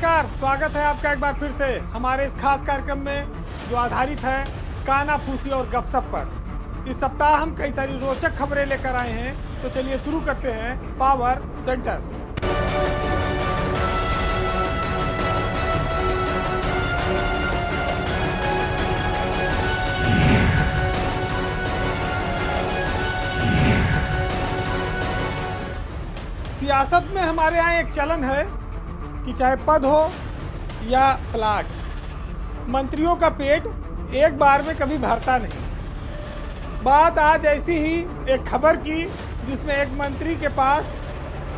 नमस्कार, स्वागत है आपका एक बार फिर से हमारे इस खास कार्यक्रम में जो आधारित है कानाफूसी और गपशप पर। इस सप्ताह हम कई सारी रोचक खबरें लेकर आए हैं, तो चलिए शुरू करते हैं पावर सेंटर। सियासत में हमारे यहाँ एक चलन है कि चाहे पद हो या प्लाट, मंत्रियों का पेट एक बार में कभी भरता नहीं। बात आज ऐसी ही एक खबर की जिसमें एक मंत्री के पास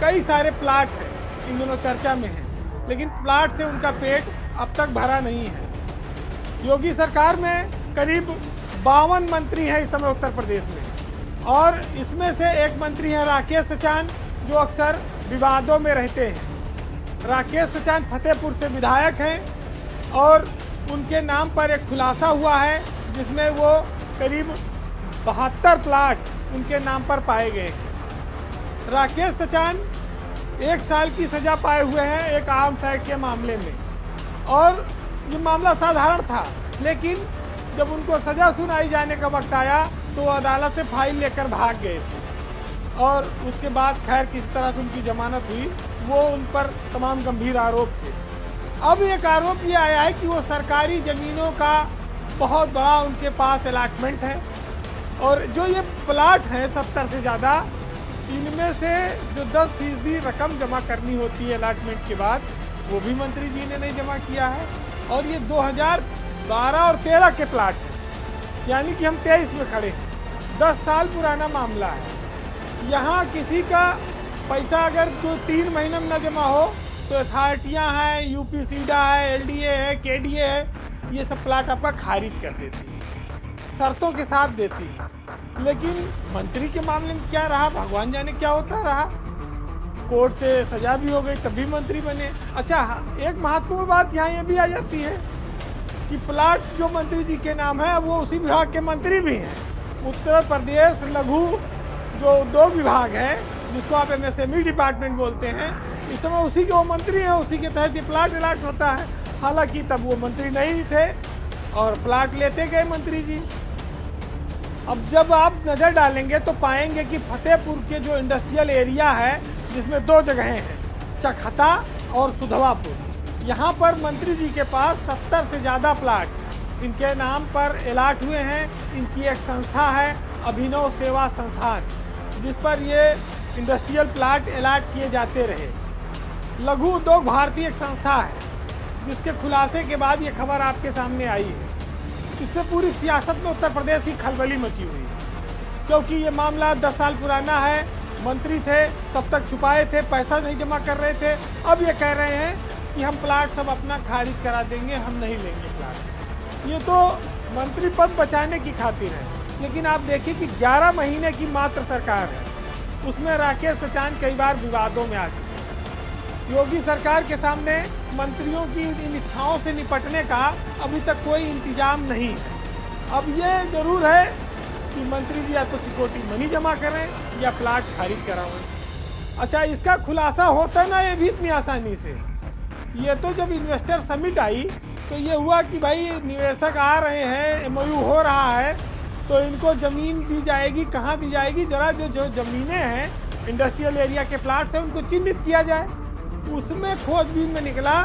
कई सारे प्लाट हैं, इन दोनों चर्चा में हैं, लेकिन प्लाट से उनका पेट अब तक भरा नहीं है। योगी सरकार में करीब 52 मंत्री हैं इस समय उत्तर प्रदेश में, और इसमें से एक मंत्री हैं राकेश सचान, जो अक्सर विवादों में रहते हैं। राकेश सचान फतेहपुर से विधायक हैं और उनके नाम पर एक खुलासा हुआ है जिसमें वो करीब 72 प्लाट उनके नाम पर पाए गए हैं। राकेश सचान 1 साल की सजा पाए हुए हैं एक आर्म्स एक्ट के मामले में, और ये मामला साधारण था, लेकिन जब उनको सजा सुनाई जाने का वक्त आया तो वो अदालत से फाइल लेकर भाग गए थे, और उसके बाद खैर किस तरह से उनकी जमानत हुई, वो उन पर तमाम गंभीर आरोप थे। अब एक आरोप ये आया है कि वो सरकारी ज़मीनों का बहुत बड़ा उनके पास अलॉटमेंट है, और जो ये प्लाट हैं 70 से ज़्यादा, इनमें से जो 10% रकम जमा करनी होती है अलॉटमेंट के बाद, वो भी मंत्री जी ने नहीं जमा किया है। और ये 2012 और 13 के प्लाट हैं, यानी कि हम 23 में खड़े हैं। 10 साल पुराना मामला है। यहाँ किसी का पैसा अगर 2-3 महीने में न जमा हो तो अथॉरिटियाँ हैं, यूपी सीडा है, एलडीए है, केडीए है, ये सब प्लाट आपका खारिज कर देती है, शर्तों के साथ देती है। लेकिन मंत्री के मामले में क्या रहा, भगवान जाने क्या होता रहा। कोर्ट से सजा भी हो गई तभी मंत्री बने। अच्छा, एक महत्वपूर्ण बात यहाँ ये भी आ जाती है कि प्लाट जो मंत्री जी के नाम है वो उसी विभाग के मंत्री भी हैं। उत्तर प्रदेश लघु जो उद्योग विभाग है, जिसको आप एमएसएमई डिपार्टमेंट बोलते हैं, इस समय उसी के वो मंत्री हैं, उसी के तहत ये प्लाट अलाट होता है। हालांकि तब वो मंत्री नहीं थे और प्लाट लेते गए मंत्री जी। अब जब आप नज़र डालेंगे तो पाएंगे कि फतेहपुर के जो इंडस्ट्रियल एरिया है, जिसमें 2 जगहें हैं, चकहता और सुधवापुर, यहाँ पर मंत्री जी के पास 70 से ज़्यादा प्लाट इनके नाम पर अलाट हुए हैं। इनकी एक संस्था है अभिनव सेवा संस्थान, जिस पर ये इंडस्ट्रियल प्लाट अलाट किए जाते रहे। लघु उद्योग भारती एक संस्था है, जिसके खुलासे के बाद ये खबर आपके सामने आई है। इससे पूरी सियासत में उत्तर प्रदेश की खलबली मची हुई है, क्योंकि ये मामला 10 साल पुराना है। मंत्री थे तब तक छुपाए थे, पैसा नहीं जमा कर रहे थे। अब ये कह रहे हैं कि हम प्लाट सब अपना खारिज करा देंगे, हम नहीं लेंगे प्लाट। ये तो मंत्री पद बचाने की खातिर है, लेकिन आप देखिए कि 11 महीने की मात्र सरकार है, उसमें राकेश सचान कई बार विवादों में आ चुके हैं। योगी सरकार के सामने मंत्रियों की इन इच्छाओं से निपटने का अभी तक कोई इंतजाम नहीं है। अब ये जरूर है कि मंत्री जी या तो सिक्योरिटी मनी जमा करें या प्लाट खारिज कराएं। अच्छा, इसका खुलासा होता ना ये भी इतनी आसानी से। ये तो जब इन्वेस्टर समिट आई तो ये हुआ कि भाई निवेशक आ रहे हैं, एमओयू हो रहा है, तो इनको ज़मीन दी जाएगी। कहाँ दी जाएगी, जरा जो ज़मीनें हैं इंडस्ट्रियल एरिया के प्लाट से उनको चिन्हित किया जाए। उसमें खोजबीन में निकला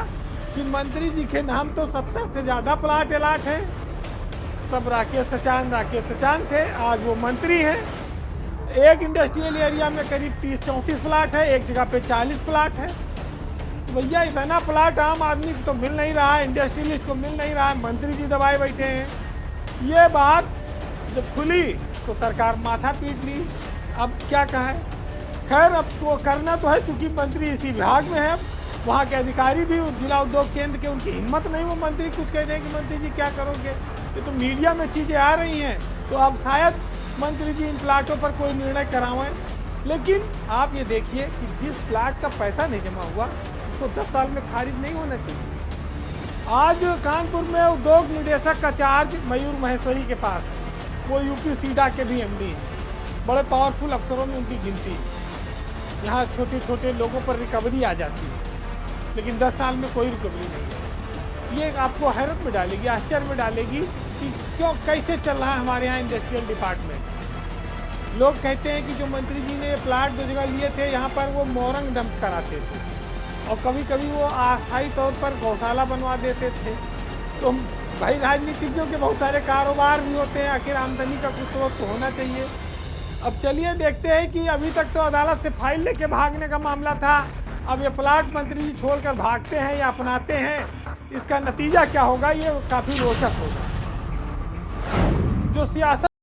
कि मंत्री जी के नाम तो 70 से ज़्यादा प्लाट अलाट हैं। तब राकेश सचान थे, आज वो मंत्री हैं। एक इंडस्ट्रियल एरिया में करीब 30-34 प्लाट है, एक जगह पे 40 प्लाट है। तो भैया इतना प्लाट आम आदमी को तो मिल नहीं रहा है, इंडस्ट्रियलिस्ट को मिल नहीं रहा है, मंत्री जी दबाए बैठे हैं। ये बात जब खुली तो सरकार माथा पीट ली। अब क्या कहें, खैर अब वो करना तो है, चूंकि मंत्री इसी विभाग में है। वहाँ के अधिकारी भी जिला उद्योग केंद्र के, उनकी हिम्मत नहीं वो मंत्री कुछ कह दें कि मंत्री जी क्या करोगे। ये तो मीडिया में चीज़ें आ रही हैं, तो अब शायद मंत्री जी इन प्लाटों पर कोई निर्णय करावें। लेकिन आप ये देखिए कि जिस प्लाट का पैसा नहीं जमा हुआ उसको 10 साल में खारिज नहीं होना चाहिए। आज कानपुर में उद्योग निदेशक का चार्ज मयूर महेश्वरी के पास है, वो यूपी सीडा के भी एमडी हैं। बड़े पावरफुल अफसरों में उनकी गिनती है। यहाँ छोटे छोटे लोगों पर रिकवरी आ जाती है। लेकिन 10 साल में कोई रिकवरी नहीं है। ये आपको हैरत में डालेगी, आश्चर्य में डालेगी कि क्यों कैसे चल रहा है हमारे यहाँ इंडस्ट्रियल डिपार्टमेंट। लोग कहते हैं कि जो मंत्री जी ने प्लाट 2 जगह लिए थे, यहाँ पर वो मोरंग डंप कराते थे और कभी कभी वो अस्थायी तौर पर गौशाला बनवा देते थे। तो भाई राजनीतिज्ञों के बहुत सारे कारोबार भी होते हैं, आखिर आमदनी का कुछ स्रोत तो होना चाहिए। अब चलिए देखते हैं कि अभी तक तो अदालत से फाइल लेके भागने का मामला था, अब ये प्लाट मंत्री जी छोड़कर भागते हैं या अपनाते हैं, इसका नतीजा क्या होगा, ये काफ़ी रोचक होगा। जो सियासत